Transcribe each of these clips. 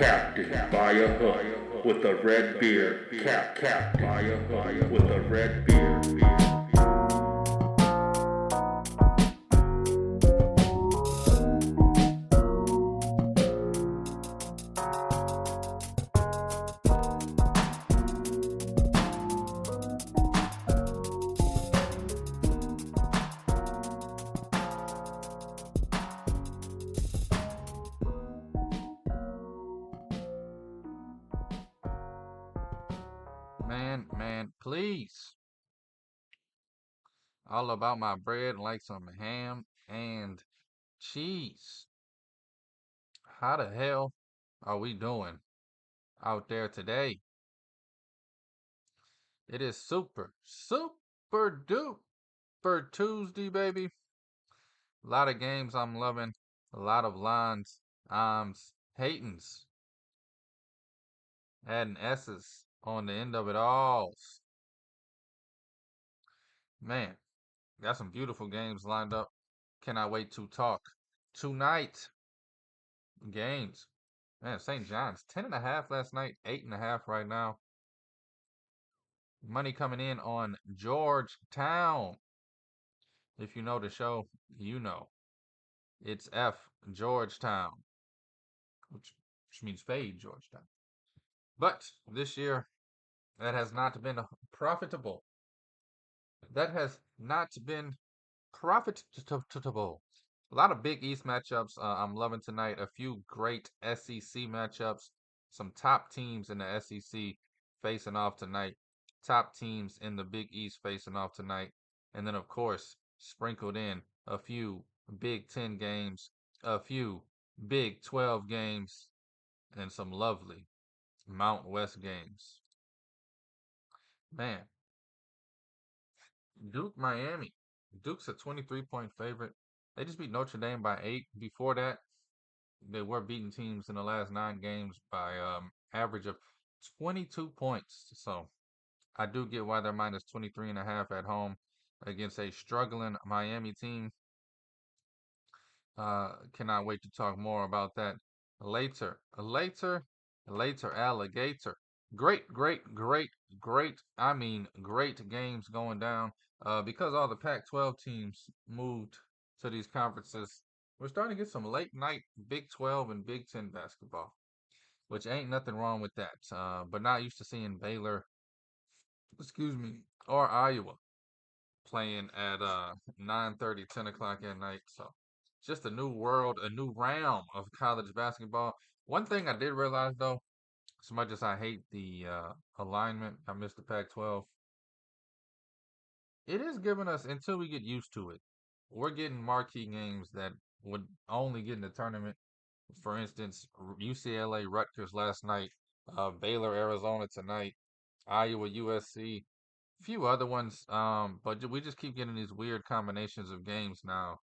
captain by a hook with a red beard. Captain by a hook with a red beard. Man, please. All about my bread, like some ham and cheese. How the hell are we doing out there today? It is super duper Tuesday, baby. A lot of games I'm loving, a lot of lines I'm hatings, adding S's on the end of it all. Man, got some beautiful games lined up. Cannot wait to talk tonight. Games. Man, St. John's 10.5 last night, 8.5 right now. Money coming in on Georgetown. If you know the show, you know. It's F Georgetown, which means fade Georgetown. But this year, that has not been profitable. That has not been profitable. A lot of Big East matchups I'm loving tonight. A few great SEC matchups. Some top teams in the SEC facing off tonight. Top teams in the Big East facing off tonight. And then, of course, sprinkled in a few Big 10 games, a few Big 12 games, and some lovely Mount West games. Man, Duke, Miami. Duke's a 23-point favorite. They just beat Notre Dame by 8. Before that, they were beating teams in the last 9 games by average of 22 points. So I do get why they're minus 23.5 at home against a struggling Miami team. Cannot wait to talk more about that later. Alligator. Great. I mean, great games going down. Because all the Pac-12 teams moved to these conferences, we're starting to get some late night Big 12 and Big 10 basketball, which ain't nothing wrong with that. But not used to seeing Baylor, or Iowa playing at 9:30, 10 o'clock at night. So just a new world, a new realm of college basketball. One thing I did realize though, as much as I hate the alignment, I miss the Pac-12. It is giving us, until we get used to it, we're getting marquee games that would only get in the tournament. For instance, UCLA Rutgers last night, Baylor Arizona tonight, Iowa USC, few other ones. But we just keep getting these weird combinations of games now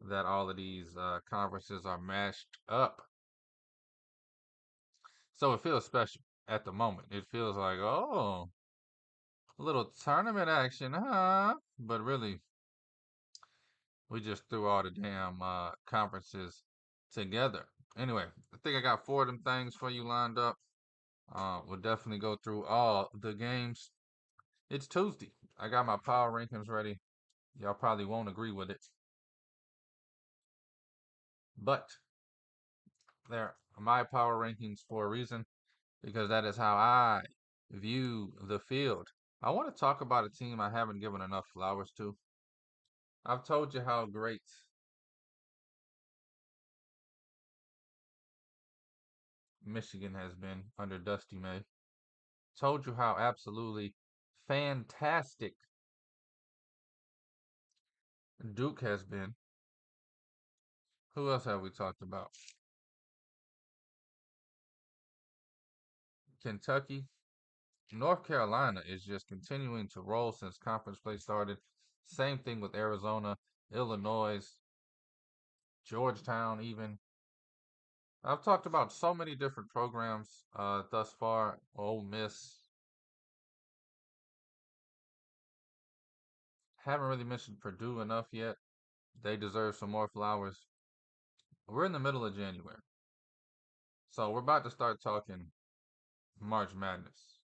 that all of these conferences are mashed up. So it feels special at the moment. It feels like, oh, a little tournament action, huh? But really, we just threw all the damn conferences together. Anyway, I think I got 4 of them things for you lined up. We'll definitely go through all the games. It's Tuesday. I got my power rankings ready. Y'all probably won't agree with it, but they're my power rankings for a reason because that is how I view the field. I want to talk about a team I haven't given enough flowers to. I've told you how great Michigan has been under Dusty May. Told you how absolutely fantastic Duke has been. Who else have we talked about? Kentucky. North Carolina is just continuing to roll since conference play started. Same thing with Arizona, Illinois, Georgetown, even. I've talked about so many different programs thus far. Ole Miss. Haven't really mentioned Purdue enough yet. They deserve some more flowers. We're in the middle of January. So we're about to start talking March Madness.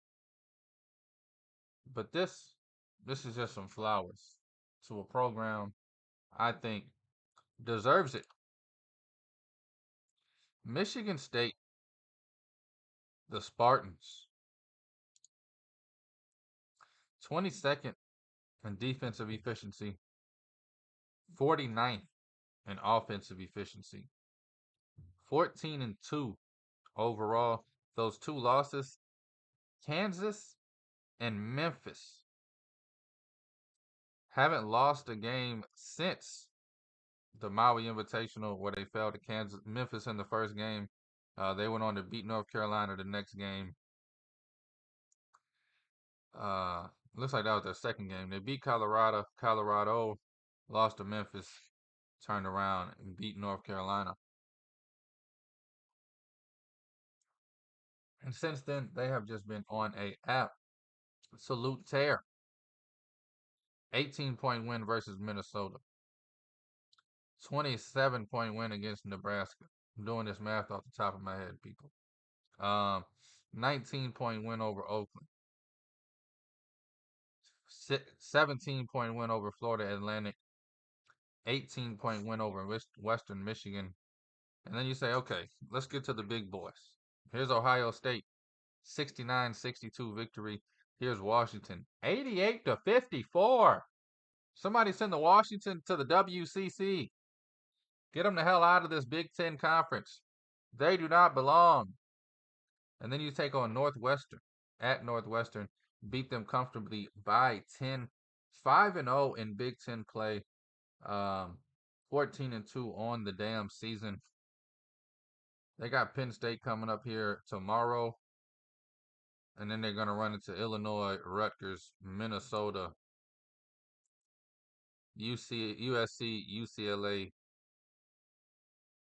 But this is just some flowers to a program I think deserves it. Michigan State, the Spartans, 22nd in defensive efficiency, 49th in offensive efficiency, 14-2 overall. Those two losses, Kansas and Memphis, haven't lost a game since the Maui Invitational where they fell to Memphis in the first game. They went on to beat North Carolina the next game. Looks like that was their second game. They beat Colorado. Colorado lost to Memphis, turned around and beat North Carolina. And since then, they have just been on a absolute tear. 18-point win versus Minnesota. 27-point win against Nebraska. I'm doing this math off the top of my head, people. 19-point win over Oakland. 17-point win over Florida Atlantic. 18-point win over Western Michigan. And then you say, okay, let's get to the big boys. Here's Ohio State, 69-62 victory. Here's Washington, 88-54. Somebody send the Washington to the WCC. Get them the hell out of this Big Ten conference. They do not belong. And then you take on Northwestern at Northwestern, beat them comfortably by 10, 5-0 in Big Ten play, 14-2 on the damn season. They got Penn State coming up here tomorrow, and then they're going to run into Illinois, Rutgers, Minnesota, USC, UCLA,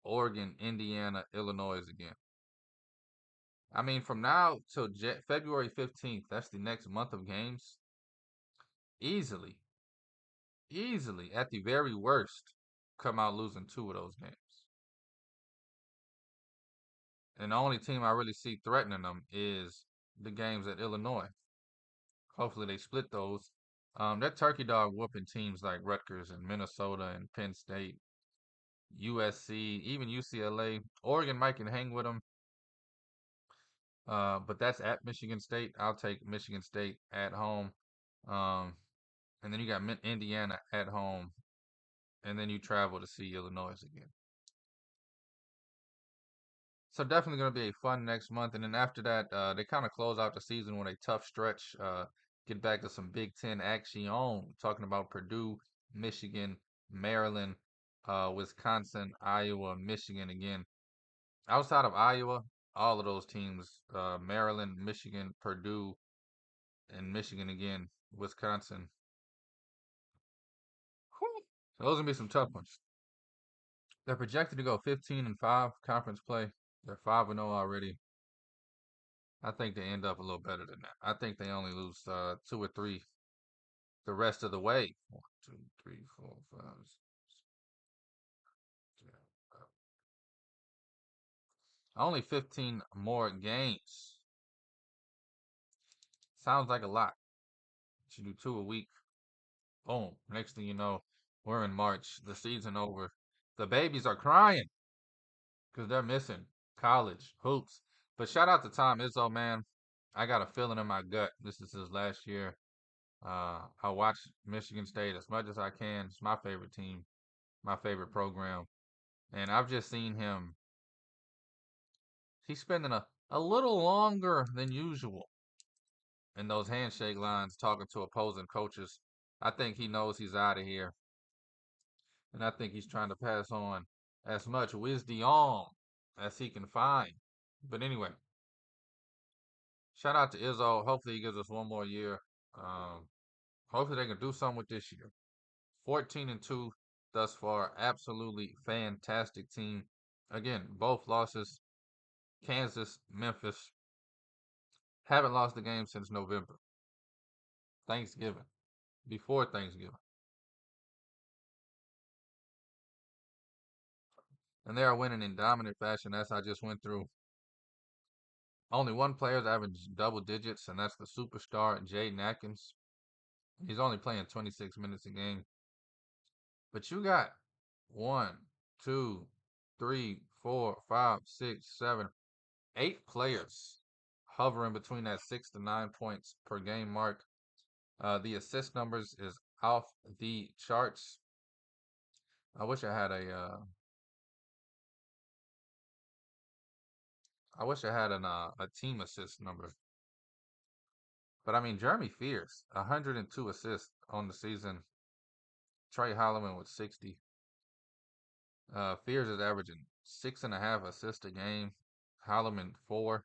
Oregon, Indiana, Illinois again. I mean, from now till February 15th, that's the next month of games. Easily, at the very worst, come out losing 2 of those games. And the only team I really see threatening them is the games at Illinois. Hopefully they split those. That turkey dog whooping teams like Rutgers and Minnesota and Penn State, USC, even UCLA. Oregon might can hang with them. But that's at Michigan State. I'll take Michigan State at home. And then you got Indiana at home. And then you travel to see Illinois again. So definitely going to be a fun next month. And then after that, they kind of close out the season with a tough stretch. Get back to some Big Ten action. Talking about Purdue, Michigan, Maryland, Wisconsin, Iowa, Michigan again. Outside of Iowa, all of those teams, Maryland, Michigan, Purdue, and Michigan again, Wisconsin. So those are going to be some tough ones. They're projected to go 15-5 conference play. They're 5-0 already. I think they end up a little better than that. I think they only lose 2 or 3 the rest of the way. 1, 2, 3, 4, 5, 6, 7, 8. Only 15 more games. Sounds like a lot. You do 2 a week. Boom. Next thing you know, we're in March. The season over. The babies are crying because they're missing college hoops. But shout out to Tom Izzo, man. I got a feeling in my gut. This is his last year. I watch Michigan State as much as I can. It's my favorite team, my favorite program. And I've just seen him. He's spending a little longer than usual in those handshake lines talking to opposing coaches. I think he knows he's out of here. And I think he's trying to pass on as much wisdom as he can find. But anyway, shout out to Izzo. Hopefully he gives us 1 more year. Hopefully they can do something with this year. 14-2 thus far. Absolutely fantastic team. Again, both losses. Kansas, Memphis. Haven't lost the game since November. Thanksgiving. Before Thanksgiving. And they are winning in dominant fashion, as I just went through. Only one player's averaged double digits, and that's the superstar, Jaden Atkins. He's only playing 26 minutes a game. But you got 1, 2, 3, 4, 5, 6, 7, 8 players hovering between that 6 to 9 points per game mark. The assist numbers is off the charts. I wish I had a team assist number. But I mean, Jeremy Fears, 102 assists on the season. Trey Holloman with 60. Fears is averaging 6.5 assists a game. Holloman 4.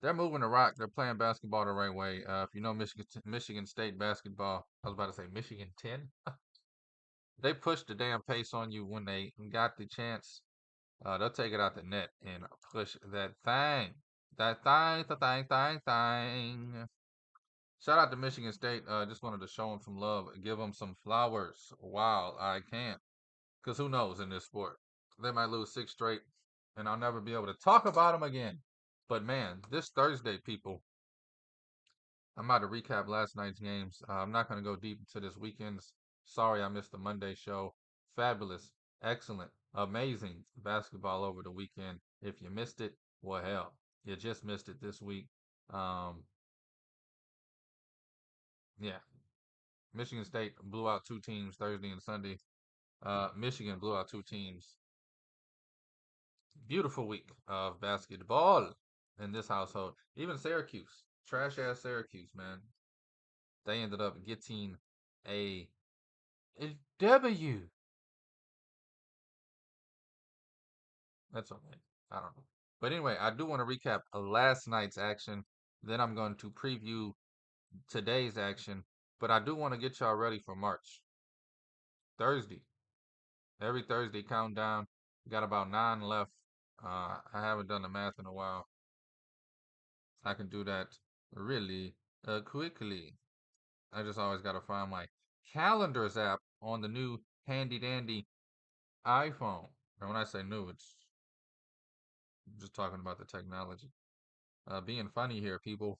They're moving the rock. They're playing basketball the right way. If you know Michigan State basketball, I was about to say Michigan 10. They pushed the damn pace on you when they got the chance. They'll take it out the net and push that thing. That thing, the thing. Shout out to Michigan State. Just wanted to show them some love, give them some flowers while I can. Because who knows in this sport? They might lose 6 straight, and I'll never be able to talk about them again. But man, this Thursday, people, I'm about to recap last night's games. I'm not going to go deep into this weekend's. Sorry, I missed the Monday show. Fabulous, excellent, amazing basketball over the weekend. If you missed it, well, hell, you just missed it this week. Yeah, Michigan State blew out 2 teams Thursday and Sunday. Michigan blew out 2 teams. Beautiful week of basketball in this household. Even Syracuse, trash ass Syracuse, man. They ended up getting a W. That's okay. I don't know. But anyway, I do want to recap last night's action. Then I'm going to preview today's action. But I do want to get y'all ready for March. Thursday. Every Thursday countdown. Got about 9 left. I haven't done the math in a while. I can do that really quickly. I just always got to find my calendars app on the new handy dandy iPhone. And when I say new, it's just talking about the technology. Being funny here, people.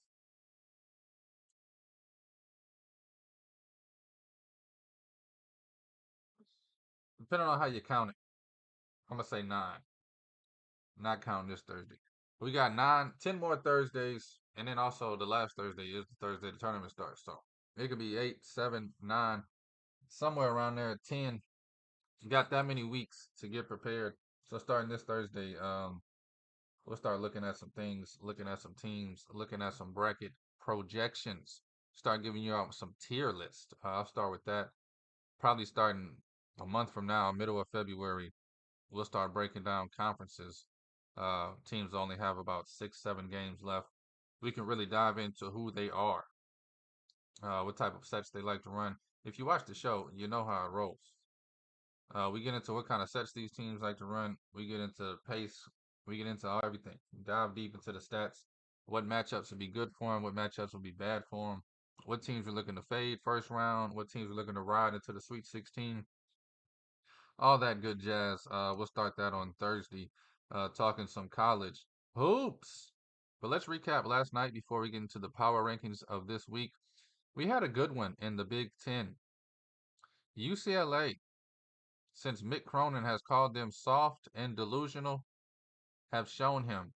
Depending on how you count it, I'm going to say 9. Not counting this Thursday. We got 10 more Thursdays. And then also the last Thursday is the Thursday the tournament starts. So it could be 8, 7, 9, somewhere around there, 10. You got that many weeks to get prepared. So starting this Thursday, we'll start looking at some things, looking at some teams, looking at some bracket projections. Start giving you out some tier lists. I'll start with that. Probably starting a month from now, middle of February, we'll start breaking down conferences. Teams only have about 6, 7 games left. We can really dive into who they are, what type of sets they like to run. If you watch the show, you know how it rolls. We get into what kind of sets these teams like to run. We get into pace. We get into everything. Dive deep into the stats. What matchups would be good for them? What matchups would be bad for them? What teams are looking to fade first round? What teams are looking to ride into the Sweet 16? All that good jazz. We'll start that on Thursday. Talking some college hoops. But let's recap last night before we get into the power rankings of this week. We had a good one in the Big Ten. UCLA, since Mick Cronin has called them soft and delusional, have shown him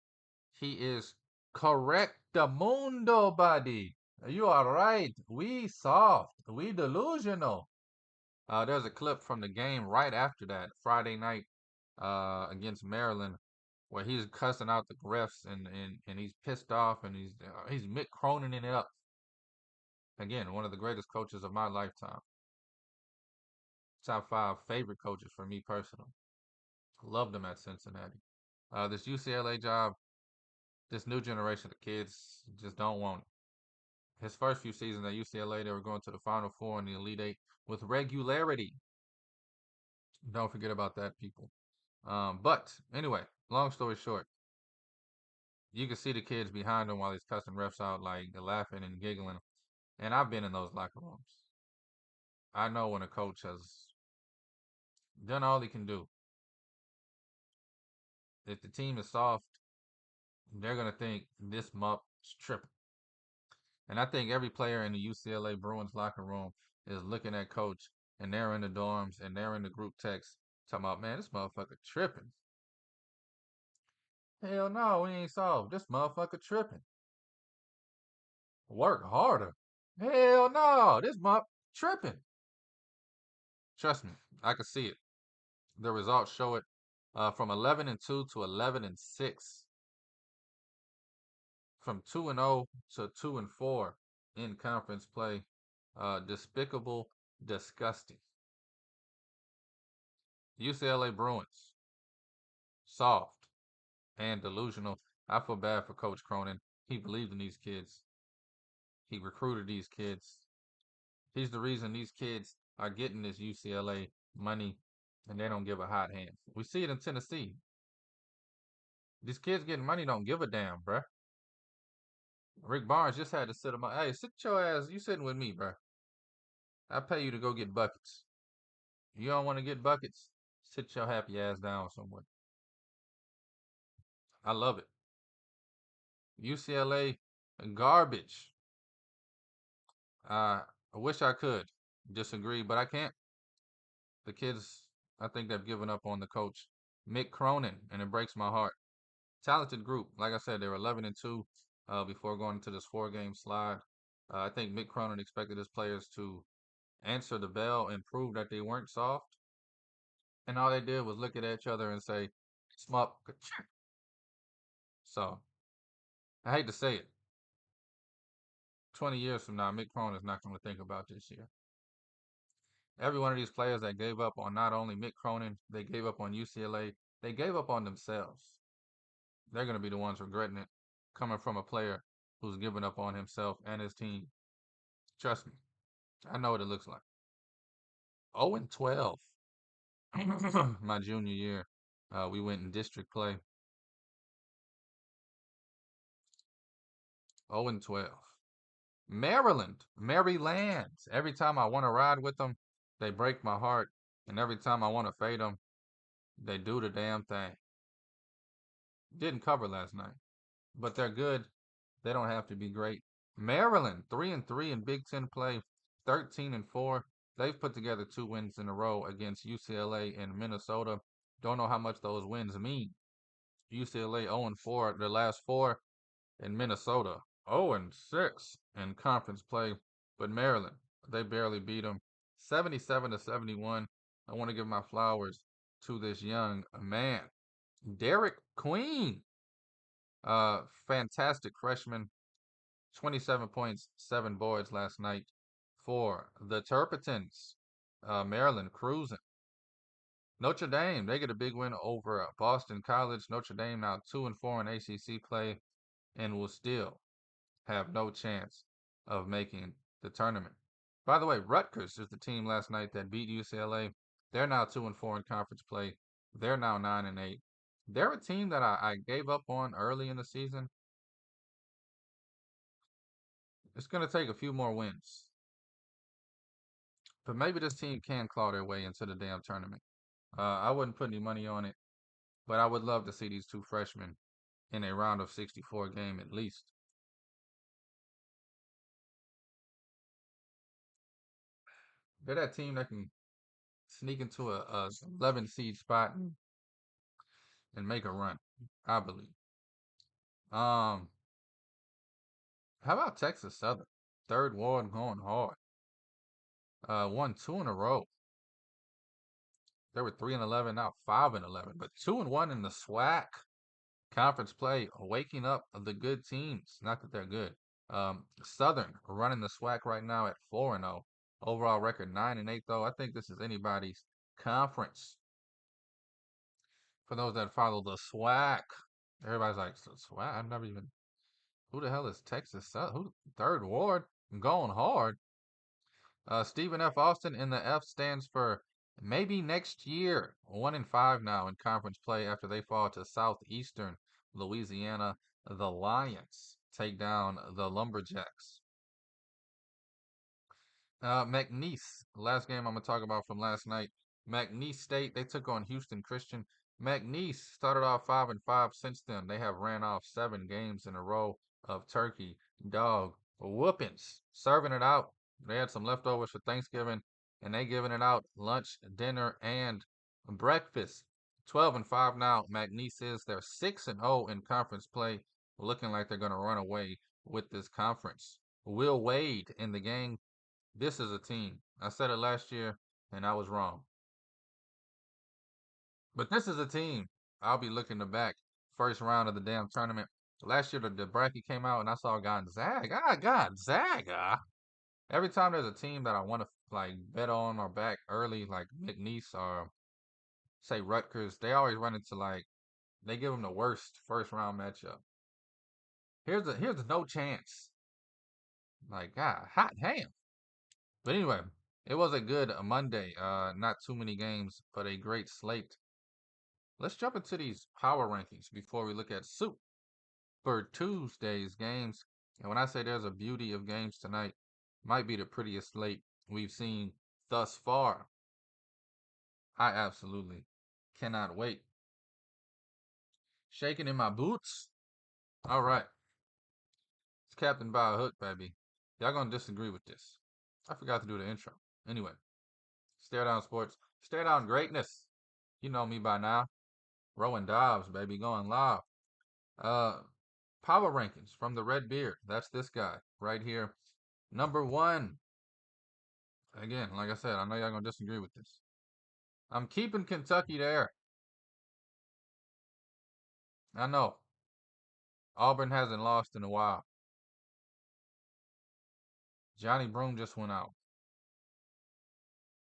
he is correctamundo, buddy. You are right. We soft. We delusional. There's a clip from the game right after that, Friday night against Maryland, where he's cussing out the refs and he's pissed off and he's Mick Cronin it up. Again, one of the greatest coaches of my lifetime. Top 5 favorite coaches for me personally. Loved him at Cincinnati. This UCLA job, this new generation of kids just don't want it. His first few seasons at UCLA, they were going to the Final Four and the Elite Eight with regularity. Don't forget about that, people. But anyway, long story short, you can see the kids behind him while he's cussing refs out, like laughing and giggling. And I've been in those locker rooms. I know when a coach has done all he can do. If the team is soft, they're gonna think this mup is tripping. And I think every player in the UCLA Bruins locker room is looking at coach, and they're in the dorms and they're in the group text talking about, man, this motherfucker tripping. Hell no, we ain't solved. This motherfucker tripping. Work harder. Hell no, this mup tripping. Trust me, I can see it. The results show it. From 11-2 to 11-6, from 2-0 to 2-4 in conference play. Despicable, disgusting. UCLA Bruins, soft and delusional. I feel bad for Coach Cronin. He believed in these kids. He recruited these kids. He's the reason these kids are getting this UCLA money, and they don't give a hot hand. We see it in Tennessee. These kids getting money don't give a damn, bruh. Rick Barnes just had to sit him up. Hey, sit your ass. You sitting with me, bruh. I pay you to go get buckets. You don't want to get buckets? Sit your happy ass down somewhere. I love it. UCLA garbage. I wish I could disagree, but I can't. The kids, I think they've given up on the coach, Mick Cronin, and it breaks my heart. Talented group. Like I said, they were 11-2 before going into this 4-game slide. I think Mick Cronin expected his players to answer the bell and prove that they weren't soft. And all they did was look at each other and say, "Smup." So I hate to say it. 20 years from now, Mick Cronin is not going to think about this year. Every one of these players that gave up on not only Mick Cronin, they gave up on UCLA, they gave up on themselves. They're going to be the ones regretting it, coming from a player who's given up on himself and his team. Trust me, I know what it looks like. 0-12. My junior year, we went in district play. 0-12. Maryland. Every time I want to ride with them, they break my heart. And every time I want to fade them, they do the damn thing. Didn't cover last night, but they're good. They don't have to be great. Maryland, 3-3 in Big Ten play, 13-4. They've put together 2 wins in a row against UCLA and Minnesota. Don't know how much those wins mean. UCLA 0-4, their last 4, and Minnesota 0-6 in conference play. But Maryland, they barely beat them, 77-71. I want to give my flowers to this young man, Derek Queen. Fantastic freshman, 27 points, 7 boards last night for the Terrapins. Maryland cruising. Notre Dame, they get a big win over Boston College. Notre Dame now 2-4 in ACC play and will still have no chance of making the tournament. By the way, Rutgers is the team last night that beat UCLA. They're now 2-4 in conference play. They're now 9-8. They're a team that I gave up on early in the season. It's going to take a few more wins. But maybe this team can claw their way into the damn tournament. I wouldn't put any money on it, but I would love to see these 2 freshmen in a round of 64 game at least. They're that team that can sneak into a 11 seed spot and make a run, I believe. How about Texas Southern? Third Ward going hard. Won 2 in a row. They were 3-11, now 5-11, but 2-1 in the SWAC conference play, waking up the good teams. Not that they're good. Southern running the SWAC right now at 4-0. Overall record 9-8 though. I think this is anybody's conference. For those that follow the SWAC, everybody's like, SWAC? I've never even. Who the hell is Texas Southern? Who? Third Ward going hard. Stephen F. Austin, and the F stands for maybe next year. 1-5 now in conference play after they fall to Southeastern Louisiana. The Lions take down the Lumberjacks. McNeese, last game I'm going to talk about from last night. McNeese State, they took on Houston Christian. McNeese started off 5-5. Since then, they have ran off 7 games in a row of turkey dog whoopings, serving it out. They had some leftovers for Thanksgiving, and they giving it out lunch, dinner, and breakfast. 12-5 now. McNeese is they're 6-0 in conference play, looking like they're going to run away with this conference. Will Wade in the game. This is a team. I said it last year, and I was wrong. But this is a team I'll be looking to back first round of the damn tournament. Last year, the bracket came out, and I saw Gonzaga. Gonzaga. Every time there's a team that I want to like bet on or back early, like McNeese or say Rutgers, they always run into like they give them the worst first round matchup. Here's a no chance. Like God, hot damn. But anyway, it was a good Monday. Not too many games, but a great slate. Let's jump into these power rankings before we look at Super Tuesday's games. And when I say there's a beauty of games tonight, might be the prettiest slate we've seen thus far. I absolutely cannot wait. Shaking in my boots. All right. It's Captain by a Hook, baby. Y'all gonna disagree with this. I forgot to do the intro. Anyway, stare down sports. Stare down greatness. You know me by now. Rowan Dobbs, baby, going live. Uh, Power rankings from the Red Beard. That's this guy right here. Number 1. Again, like I said, I know y'all gonna disagree with this. I'm keeping Kentucky there. I know. Auburn hasn't lost in a while. Johnny Broom just went out.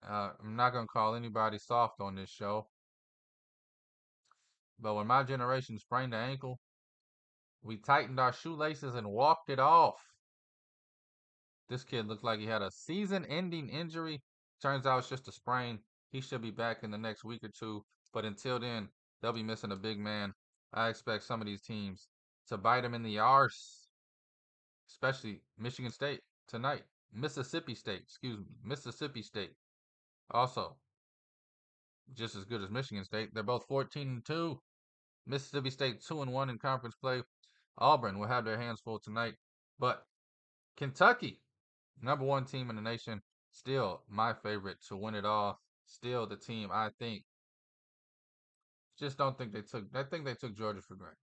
I'm not gonna call anybody soft on this show. But when my generation sprained the ankle, we tightened our shoelaces and walked it off. This kid looked like he had a season-ending injury. Turns out it's just a sprain. He should be back in the next week or two. But until then, they'll be missing a big man. I expect some of these teams to bite him in the arse, especially Michigan State tonight. Mississippi State, excuse me. Mississippi State. Also, just as good as Michigan State. They're both 14-2. Mississippi State 2-1 in conference play. Auburn will have their hands full tonight. But Kentucky, number 1 team in the nation, still my favorite to win it all. Still the team I think. Just don't think they took. I think they took Georgia for granted.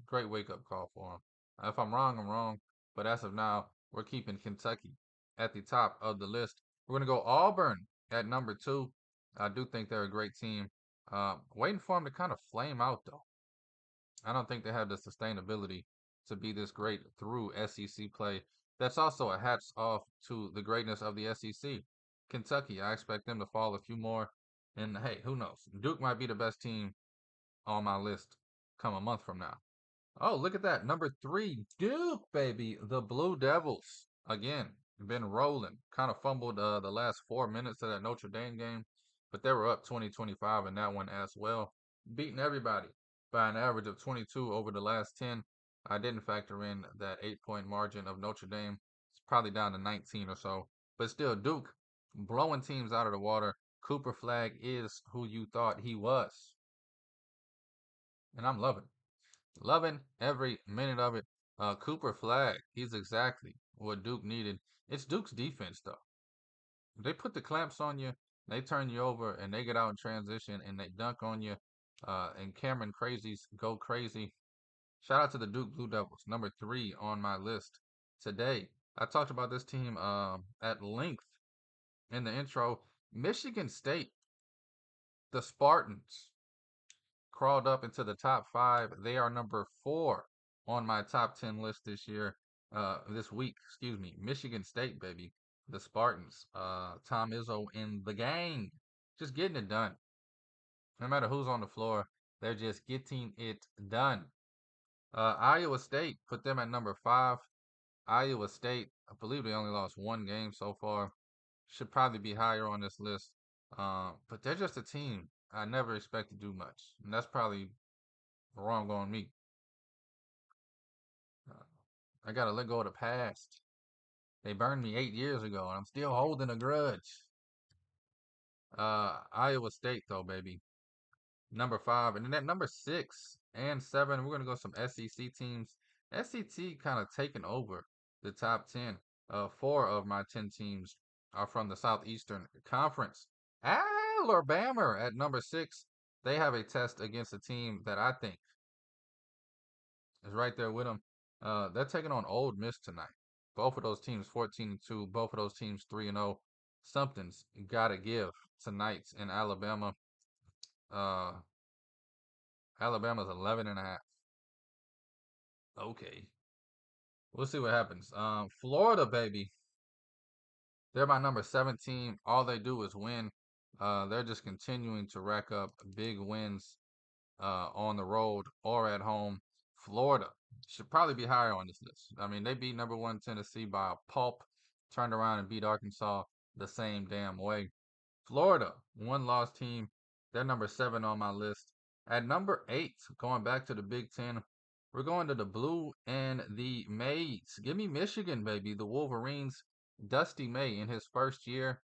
Great wake up call for them. If I'm wrong, I'm wrong. But as of now, we're keeping Kentucky at the top of the list. We're gonna go Auburn at number 2. I do think they're a great team. Waiting for them to kind of flame out though. I don't think they have the sustainability to be this great through SEC play. That's also a hats off to the greatness of the SEC. Kentucky, I expect them to fall a few more. And hey, who knows? Duke might be the best team on my list come a month from now. Oh, look at that. Number 3, Duke, baby. The Blue Devils. Again, been rolling. Kind of fumbled the last 4 minutes of that Notre Dame game, but they were up 20-25 in that one as well. Beating everybody by an average of 22 over the last 10. I didn't factor in that 8-point margin of Notre Dame. It's probably down to 19 or so. But still, Duke blowing teams out of the water. Cooper Flag is who you thought he was. And I'm loving every minute of it. Cooper Flag, he's exactly what Duke needed. It's Duke's defense, though. They put the clamps on you, they turn you over, and they get out in transition and they dunk on you. And Cameron Crazies go crazy. Shout out to the Duke Blue Devils, number 3 on my list today. I talked about this team at length in the intro. Michigan State, the Spartans, crawled up into the top 5. They are number 4 on my top 10 list this week, excuse me. Michigan State, baby. The Spartans. Tom Izzo and the gang. Just getting it done. No matter who's on the floor, they're just getting it done. Iowa State, put them at number 5. Iowa State, I believe they only lost 1 game so far. Should probably be higher on this list. But they're just a team I never expect to do much. And that's probably wrong on me. I gotta let go of the past. They burned me 8 years ago, and I'm still holding a grudge. Iowa State, though, baby. number 5. And then at number 6 and 7, we're going to go some SEC teams. SEC kind of taking over the top 10. 4 of my 10 teams are from the Southeastern Conference. Alabama at number 6. They have a test against a team that I think is right there with them. They're taking on Ole Miss tonight. Both of those teams 14-2. Both of those teams 3-0. Something's got to give tonight in Alabama. Alabama's 11.5. Okay. We'll see what happens. Florida, baby. They're my number 17. All they do is win. They're just continuing to rack up big wins on the road or at home. Florida should probably be higher on this list. I mean, they beat number 1 Tennessee by a pulp, turned around and beat Arkansas the same damn way. Florida, 1-loss team. They're number 7 on my list. At number 8, going back to the Big Ten, we're going to the Blue and the Maize. Give me Michigan, baby. The Wolverines. Dusty May in his first year,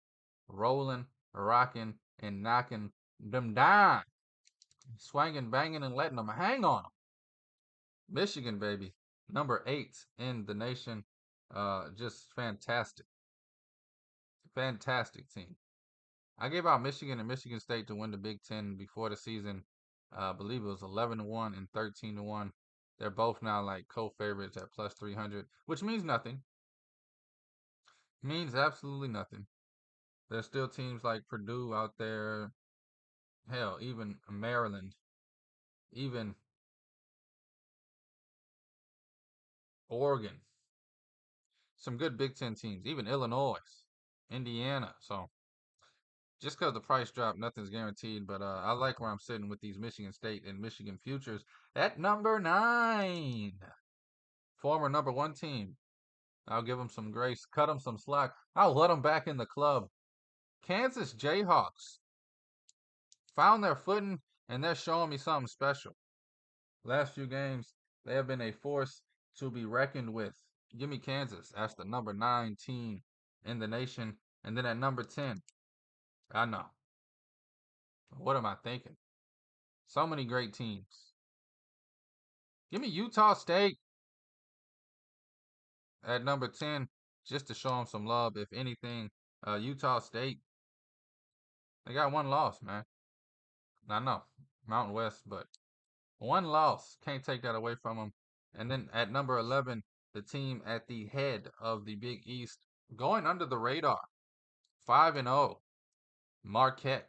rolling, rocking, and knocking them down. Swanging, banging, and letting them hang on them. Michigan, baby. Number 8 in the nation. Just fantastic. Fantastic team. I gave out Michigan and Michigan State to win the Big Ten before the season. I believe it was 11-1 and 13-1. They're both now like co-favorites at plus 300, which means nothing. Means absolutely nothing. There's still teams like Purdue out there. Hell, even Maryland, even Oregon. Some good Big Ten teams, even Illinois, Indiana. So just because the price dropped, nothing's guaranteed. But I like where I'm sitting with these Michigan State and Michigan futures at number 9. Former number 1 team. I'll give them some grace, cut them some slack. I'll let them back in the club. Kansas Jayhawks found their footing, and they're showing me something special. Last few games, they have been a force to be reckoned with. Give me Kansas as the number 9 team in the nation. And then at number 10, I know. What am I thinking? So many great teams. Give me Utah State at number 10, just to show them some love. If anything, Utah State, they got 1 loss, man. I know, Mountain West, but 1 loss. Can't take that away from them. And then at number 11, the team at the head of the Big East, going under the radar, 5-0, Marquette.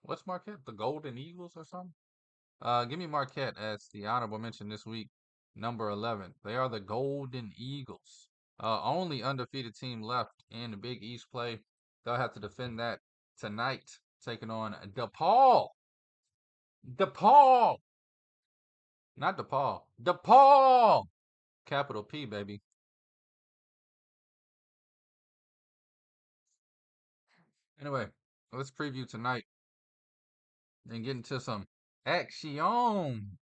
What's Marquette? The Golden Eagles or something? Give me Marquette as the honorable mention this week, number 11. They are the Golden Eagles. Only undefeated team left in the Big East play. They'll have to defend that tonight, taking on DePaul. DePaul. Not DePaul. DePaul. Capital P, baby. Anyway, let's preview tonight and get into some action.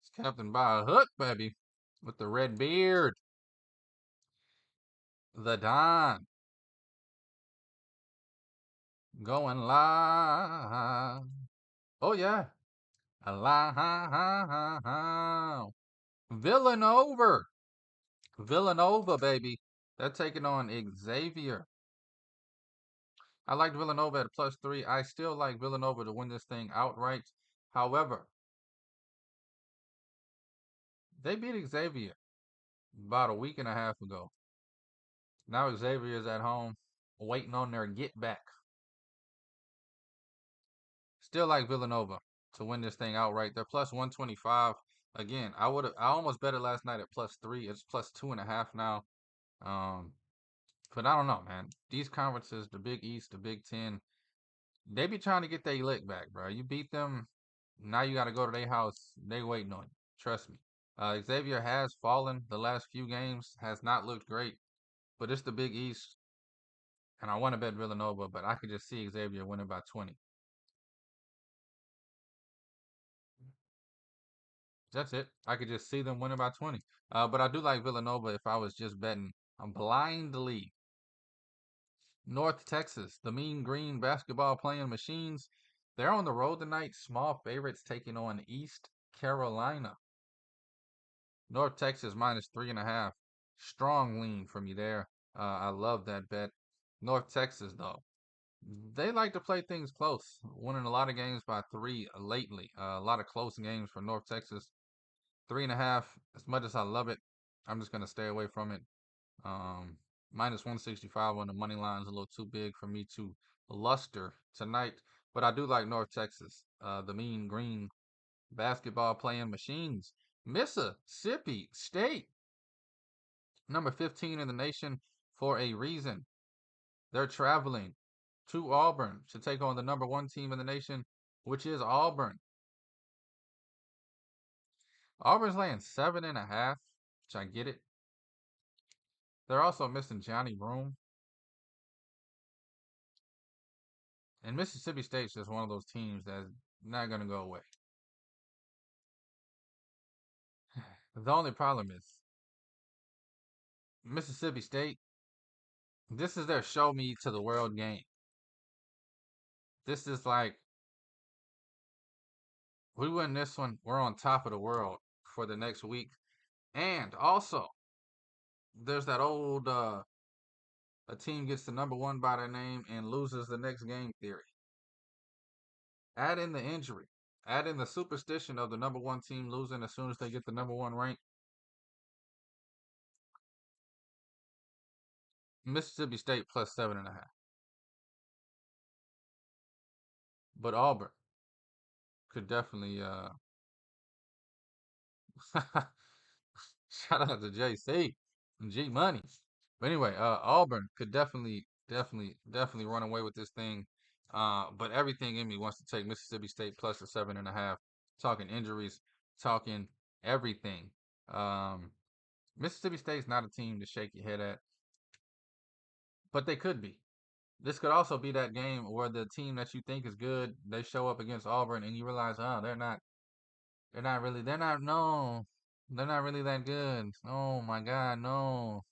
It's Captain by a hook, baby, with the red beard. The Don. Going live. Oh, yeah. Live. Villanova. Villanova, baby. They're taking on Xavier. I like Villanova at plus 3. I still like Villanova to win this thing outright. However, they beat Xavier about a week and a half ago. Now Xavier is at home waiting on their get back. Still like Villanova to win this thing outright. They're plus 125. Again, I almost bet it last night at plus 3. It's plus 2.5 now. But I don't know, man. These conferences, the Big East, the Big Ten, they be trying to get their lick back, bro. You beat them, now you got to go to their house. They waiting on you. Trust me. Xavier has fallen the last few games, has not looked great, but it's the Big East, and I want to bet Villanova, but I could just see Xavier winning by 20. That's it. I could just see them winning by 20. But I do like Villanova if I was just betting blindly. North Texas, the Mean Green basketball playing machines. They're on the road tonight. Small favorites taking on East Carolina. North Texas minus 3.5. Strong lean for me there. I love that bet. North Texas, though, they like to play things close, winning a lot of games by 3 lately. A lot of close games for North Texas. 3.5, as much as I love it, I'm just going to stay away from it. Minus 165 on the money line is a little too big for me to luster tonight. But I do like North Texas, the Mean Green basketball playing machines. Mississippi State, number 15 in the nation for a reason. They're traveling to Auburn to take on the number 1 team in the nation, which is Auburn. Auburn's laying 7.5, which I get it. They're also missing Johnny Broome. And Mississippi State's just one of those teams that's not going to go away. The only problem is Mississippi State, this is their show me to the world game. This is like, we win this one, we're on top of the world for the next week. And also, there's that old, a team gets the number 1 by their name and loses the next game theory. Add in the injury. Add in the superstition of the number 1 team losing as soon as they get the number 1 rank. Mississippi State plus 7.5. But Auburn could definitely shout out to JC and G Money. But anyway, Auburn could definitely run away with this thing. But everything in me wants to take Mississippi State plus the 7.5. Talking injuries, talking everything. Mississippi State's not a team to shake your head at, but they could be. This could also be that game where the team that you think is good, they show up against Auburn and you realize, oh, they're not really that good. Oh my God, no.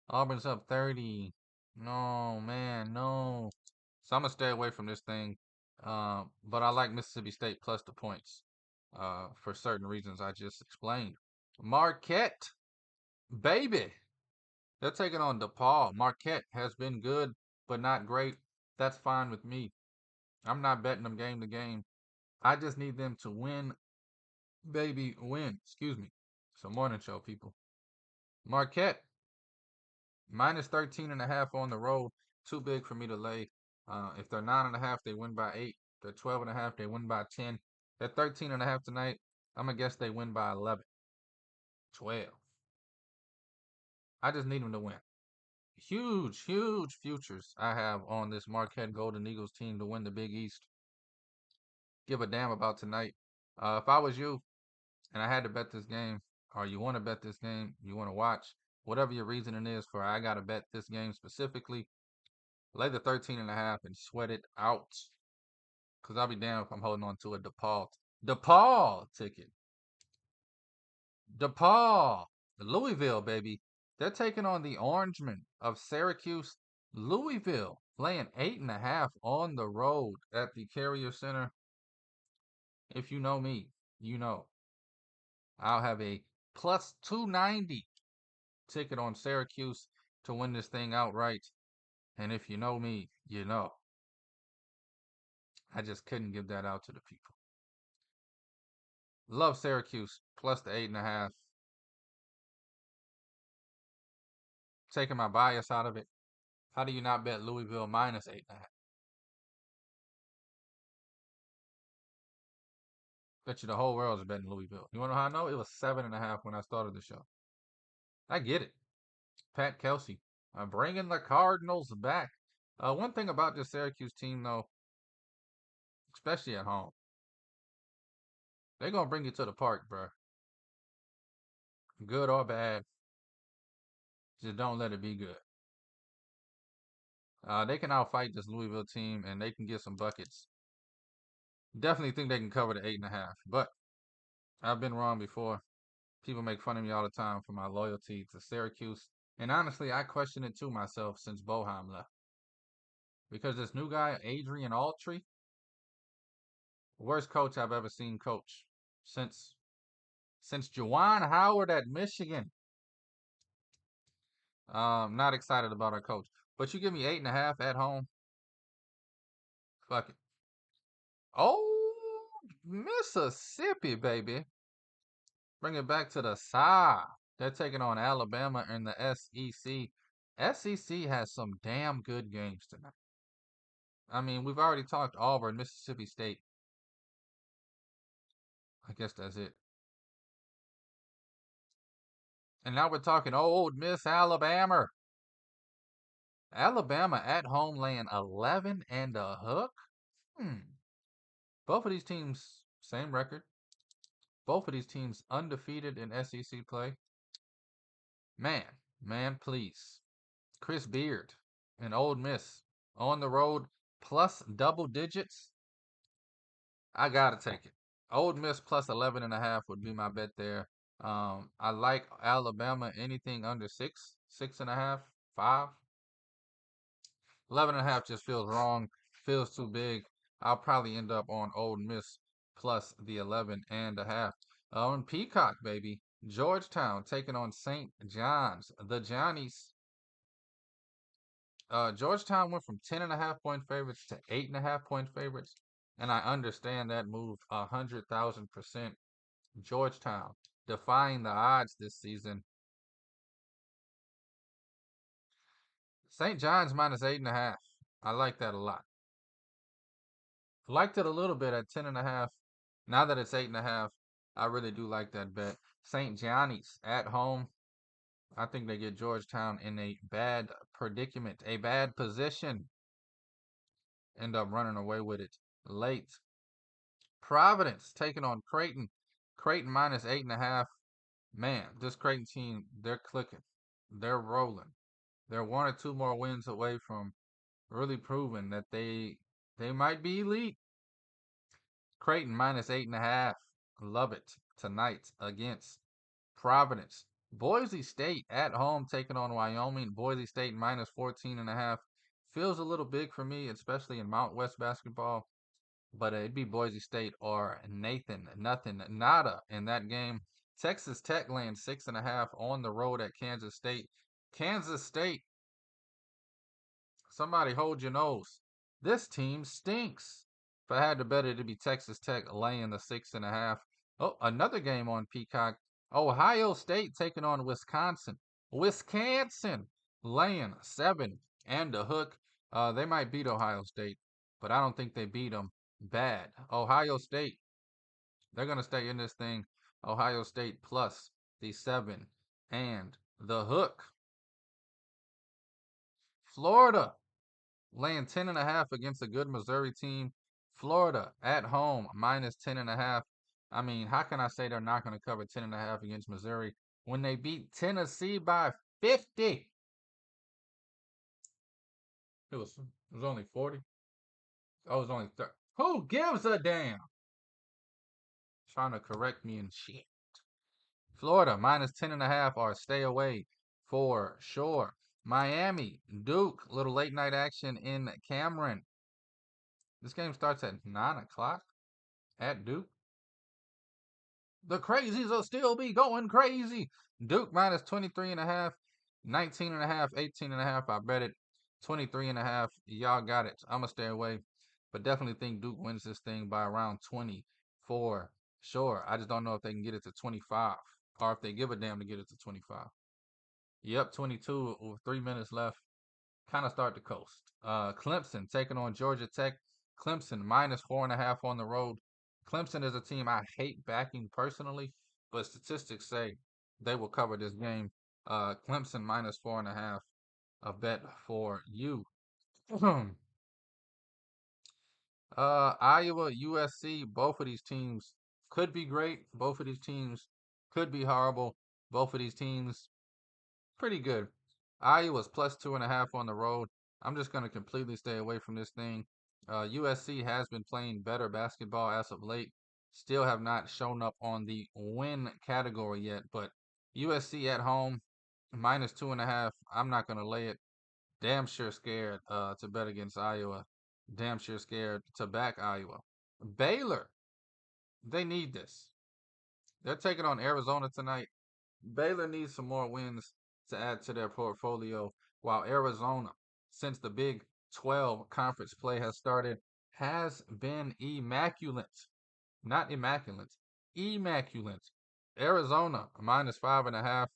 Auburn's up 30. No, man, no. So I'm gonna stay away from this thing. But I like Mississippi State plus the points. For certain reasons I just explained. Marquette, baby. They're taking on DePaul. Marquette has been good, but not great. That's fine with me. I'm not betting them game to game. I just need them to win, baby, win. Excuse me. It's a morning show, people. Marquette, minus 13.5 on the road. Too big for me to lay. If they're 9.5, they win by 8. If they're 12.5, they win by 10. They're 13.5 tonight. I'm going to guess they win by 11. 12. I just need them to win. Huge futures I have on this Marquette Golden Eagles team to win the Big East. Give a damn about tonight. If I was you and I had to bet this game, or you want to bet this game, you want to watch, whatever your reasoning is for I got to bet this game specifically, lay the 13.5 and sweat it out. Because I'll be damned if I'm holding on to a DePaul ticket. DePaul, Louisville, baby. They're taking on the Orangemen of Syracuse. Louisville laying 8.5 on the road at the Carrier Center. If you know me, you know I'll have a plus 290 ticket on Syracuse to win this thing outright. And if you know me, you know I just couldn't give that out to the people. Love Syracuse plus the 8.5. Taking my bias out of it. How do you not bet Louisville minus 8.5? Bet you the whole world is betting Louisville. You want to know how I know? It was 7.5 when I started the show. I get it. Pat Kelsey, bringing the Cardinals back. One thing about this Syracuse team, though, especially at home, they're going to bring you to the park, bro. Good or bad, just don't let it be good. They can outfight this Louisville team, and they can get some buckets. Definitely think they can cover the 8.5, but I've been wrong before. People make fun of me all the time for my loyalty to Syracuse, and honestly, I question it too myself since Boeheim left. Because this new guy, Adrian Autry, worst coach I've ever seen coach since Juwan Howard at Michigan. Not excited about our coach. But you give me 8.5 at home. Fuck it. Oh, Mississippi, baby. Bring it back to the side. They're taking on Alabama in the SEC. SEC has some damn good games tonight. I mean, we've already talked Auburn, Mississippi State. I guess that's it. And now we're talking Old Miss Alabama. Alabama at home laying 11 and a hook. Both of these teams, same record. Both of these teams undefeated in SEC play. Man, please. Chris Beard and Old Miss on the road plus double digits. I gotta take it. Old Miss plus 11.5 would be my bet there. I like Alabama anything under 6.5, 5. 11.5 just feels wrong, feels too big. I'll probably end up on Old Miss plus the 11.5. On Peacock, baby. Georgetown taking on St. John's. The Johnnies. Georgetown went from 10.5 point favorites to 8.5 point favorites. And I understand that move 100,000%. Georgetown defying the odds this season. St. John's minus 8.5. I like that a lot. Liked it a little bit at 10.5. Now that it's 8.5, I really do like that bet. St. Johnny's at home. I think they get Georgetown in a bad predicament, a bad position. End up running away with it late. Providence taking on Creighton. Creighton minus 8.5. Man, this Creighton team, they're clicking. They're rolling. They're 1 or 2 more wins away from really proving that they might be elite. Creighton minus 8.5. Love it tonight against Providence. Boise State at home taking on Wyoming. Boise State minus 14.5. Feels a little big for me, especially in Mount West basketball. But it'd be Boise State or Nathan. Nothing, nada in that game. Texas Tech laying 6.5 on the road at Kansas State. Kansas State. Somebody hold your nose. This team stinks. If I had to bet it, it'd be Texas Tech laying the 6.5. Oh, another game on Peacock. Ohio State taking on Wisconsin. Wisconsin laying 7 and a hook. They might beat Ohio State, but I don't think they beat them bad. Ohio State, they're going to stay in this thing. Ohio State plus the 7 and the hook. Florida laying 10.5 against a good Missouri team. Florida at home minus 10.5. I mean, how can I say they're not going to cover 10.5 against Missouri when they beat Tennessee by 50? It was only 40. Oh, it was only 30. Who gives a damn? Trying to correct me and shit. Florida minus 10.5 or stay away for sure. Miami, Duke, little late night action in Cameron. This game starts at 9 o'clock at Duke. The crazies will still be going crazy. Duke minus 23.5, 19.5, 18.5. I bet it. 23.5. Y'all got it. I'm going to stay away. But definitely think Duke wins this thing by around 20 for sure. I just don't know if they can get it to 25 or if they give a damn to get it to 25. Yep, 22 with 3 minutes left. Kind of start to coast. Clemson taking on Georgia Tech. Clemson minus 4.5 on the road. Clemson is a team I hate backing personally, but statistics say they will cover this game. Clemson minus 4.5. A bet for you. Iowa, USC, both of these teams could be great. Both of these teams could be horrible. Both of these teams pretty good. Iowa's plus 2.5 on the road. I'm just going to completely stay away from this thing. USC has been playing better basketball as of late. Still have not shown up on the win category yet, but USC at home, minus 2.5. I'm not going to lay it. Damn sure scared to bet against Iowa. Damn sure scared to back Iowa. Baylor, they need this. They're taking on Arizona tonight. Baylor needs some more wins to add to their portfolio, while Arizona, since the Big 12 conference play has started, has been immaculate. Not immaculate, immaculate. Arizona, -5.5.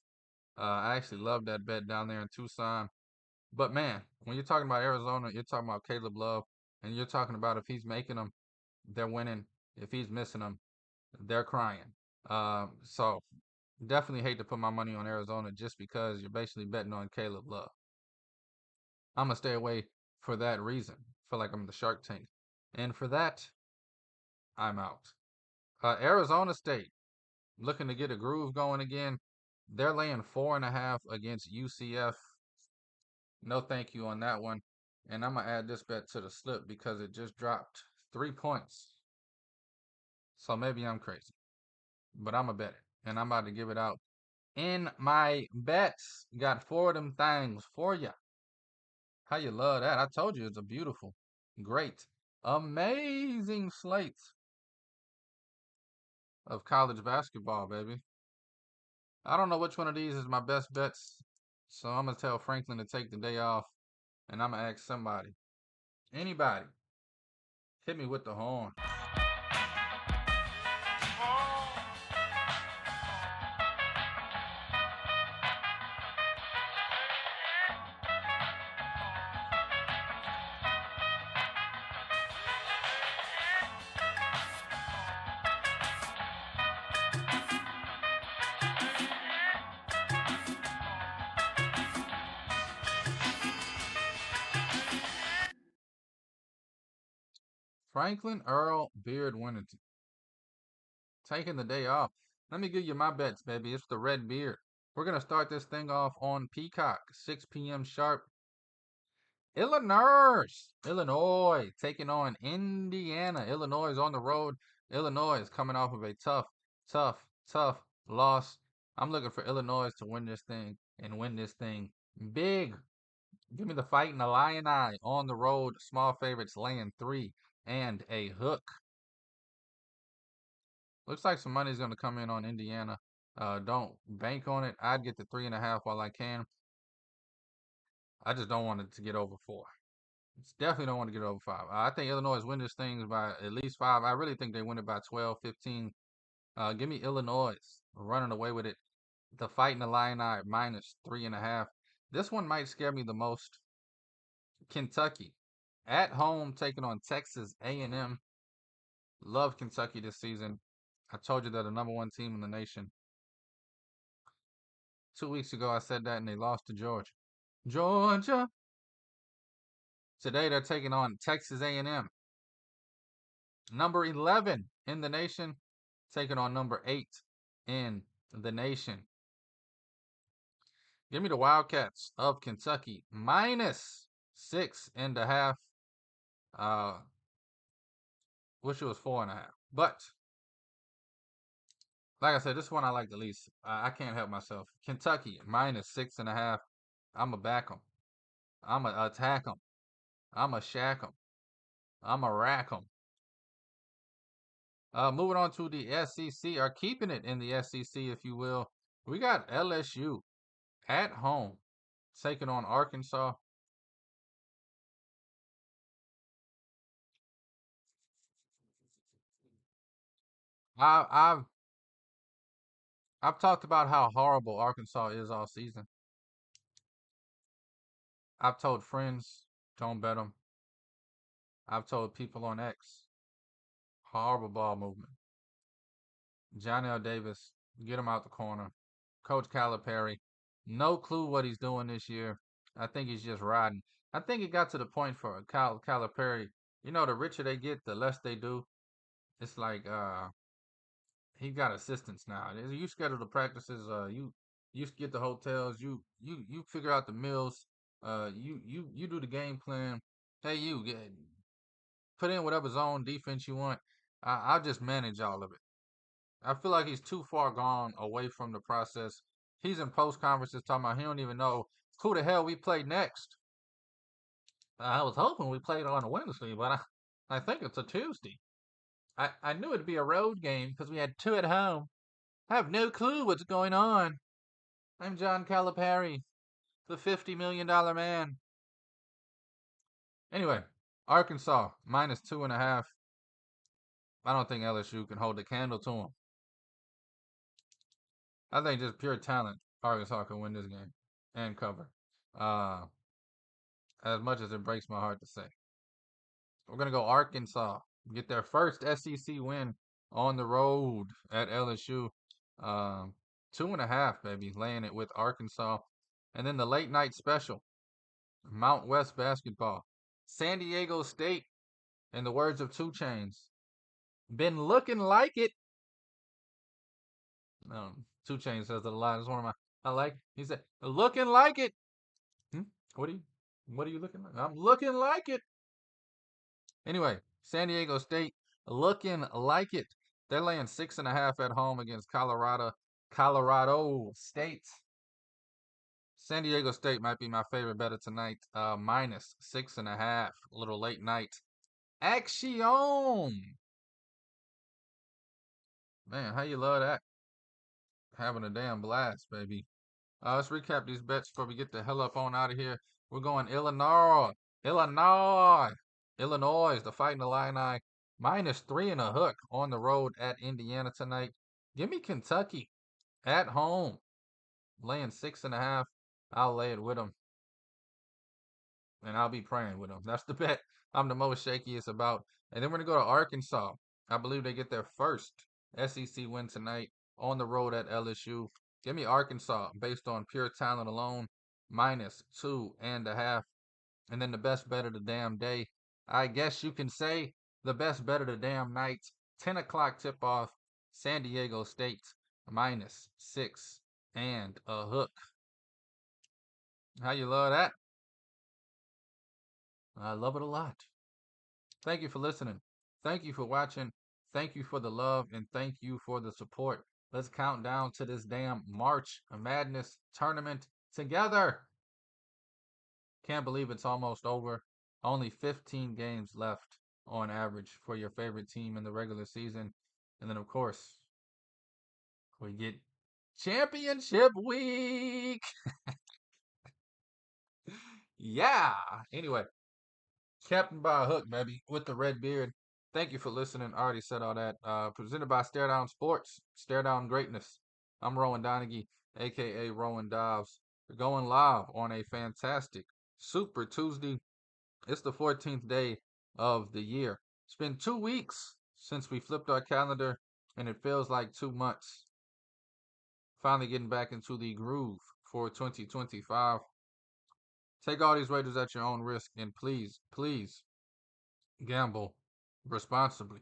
I actually love that bet down there in Tucson. But man, when you're talking about Arizona, you're talking about Caleb Love, and you're talking about if he's making them, they're winning. If he's missing them, they're crying. So definitely hate to put my money on Arizona just because you're basically betting on Caleb Love. I'm gonna stay away for that reason. Feel like I'm the Shark Tank, and for that, I'm out. Arizona State looking to get a groove going again. They're laying 4.5 against UCF. No thank you on that one. And I'm gonna add this bet to the slip because it just dropped 3 points. So maybe I'm crazy, but I'm a bet it, and I'm about to give it out in my bets. Got 4 of them things for you. How you love that? I told you it's a beautiful, great, amazing slate of college basketball, baby. I don't know which one of these is my best bets, so I'm gonna tell Franklin to take the day off, and I'm gonna ask somebody, anybody, hit me with the horn. Franklin Earl Beard Winnington taking the day off. Let me give you my bets, baby. It's the Red Beard. We're gonna start this thing off on Peacock, 6 p.m. sharp. Illinois taking on Indiana. Illinois is on the road. Illinois is coming off of a tough loss. I'm looking for Illinois to win this thing and win this thing big. Give me the Fighting Illini on the road. Small favorites laying 3 and a hook. Looks like some money is going to come in on Indiana. Don't bank on it. I'd get the 3.5 while I can. I just don't want it to get over 4. Definitely don't want to get over 5. I think Illinois win this thing by at least 5. I really think they win it by 12, 15. Give me Illinois running away with it. The Fighting Illini -3.5. This one might scare me the most. Kentucky at home taking on Texas A&M. Love Kentucky this season. I told you they're the #1 team in the nation. 2 weeks ago I said that and they lost to Georgia. Georgia. Today they're taking on Texas A&M. Number 11 in the nation, taking on number 8 in the nation. Give me the Wildcats of Kentucky -6.5. Wish it was 4.5. But like I said, this one I like the least. I can't help myself. Kentucky -6.5. I'ma back them. I'ma attack them. I'ma shack them. I'ma rack them. Moving on to the SEC, or keeping it in the SEC, if you will. We got LSU at home taking on Arkansas. I've I've talked about how horrible Arkansas is all season. I've told friends, don't bet them. I've told people on X, horrible ball movement. Johnny L. Davis, get him out the corner. Coach Calipari, no clue what he's doing this year. I think he's just riding. I think it got to the point for Calipari. You know, the richer they get, the less they do. It's like he got assistants now. You schedule the practices. You get the hotels. You figure out the meals. You do the game plan. Hey, put in whatever zone defense you want. I'll just manage all of it. I feel like he's too far gone away from the process. He's in post conferences talking about he don't even know who the hell we play next. I was hoping we played on a Wednesday, but I think it's a Tuesday. I knew it'd be a road game because we had two at home. I have no clue what's going on. I'm John Calipari, the $50 million man. Anyway, Arkansas minus 2.5. I don't think LSU can hold a candle to them. I think just pure talent, Arkansas can win this game and cover. Uh, as much as it breaks my heart to say. We're going to go Arkansas. Get their first SEC win on the road at LSU. 2.5, baby. Laying it with Arkansas. And then the late night special. Mount West basketball. San Diego State, in the words of 2 Chainz, been looking like it. 2 Chainz says it a lot. It's one of my, I like. He said, looking like it. What are you looking like? I'm looking like it. Anyway, San Diego State looking like it. They're laying 6.5 at home against Colorado State. San Diego State might be my favorite bet of tonight. Minus 6.5. A little late night action. Man, how you love that? Having a damn blast, baby. Let's recap these bets before we get the hell up on out of here. We're going Illinois. Illinois is the Fighting Illini. Minus 3.5 on the road at Indiana tonight. Give me Kentucky at home. Laying 6.5. I'll lay it with them. And I'll be praying with them. That's the bet I'm the most shakiest about. And then we're going to go to Arkansas. I believe they get their first SEC win tonight on the road at LSU. Give me Arkansas based on pure talent alone. Minus 2.5. And then the best bet of the damn day. I guess you can say the best bet of the damn night. 10 o'clock tip off. San Diego State minus 6.5. How you love that? I love it a lot. Thank you for listening. Thank you for watching. Thank you for the love and thank you for the support. Let's count down to this damn March Madness tournament together. Can't believe it's almost over. Only 15 games left on average for your favorite team in the regular season. And then, of course, we get championship week. Yeah. Anyway, Captain by a hook, baby, with the red beard. Thank you for listening. I already said all that. Presented by Stare Down Sports, Stare Down Greatness. I'm Rowan Donaghy, a.k.a. Rowan Dobbs. We're going live on a fantastic Super Tuesday. It's the 14th day of the year. It's been 2 weeks since we flipped our calendar, and it feels like 2 months. Finally getting back into the groove for 2025. Take all these wagers at your own risk, and please, please gamble responsibly.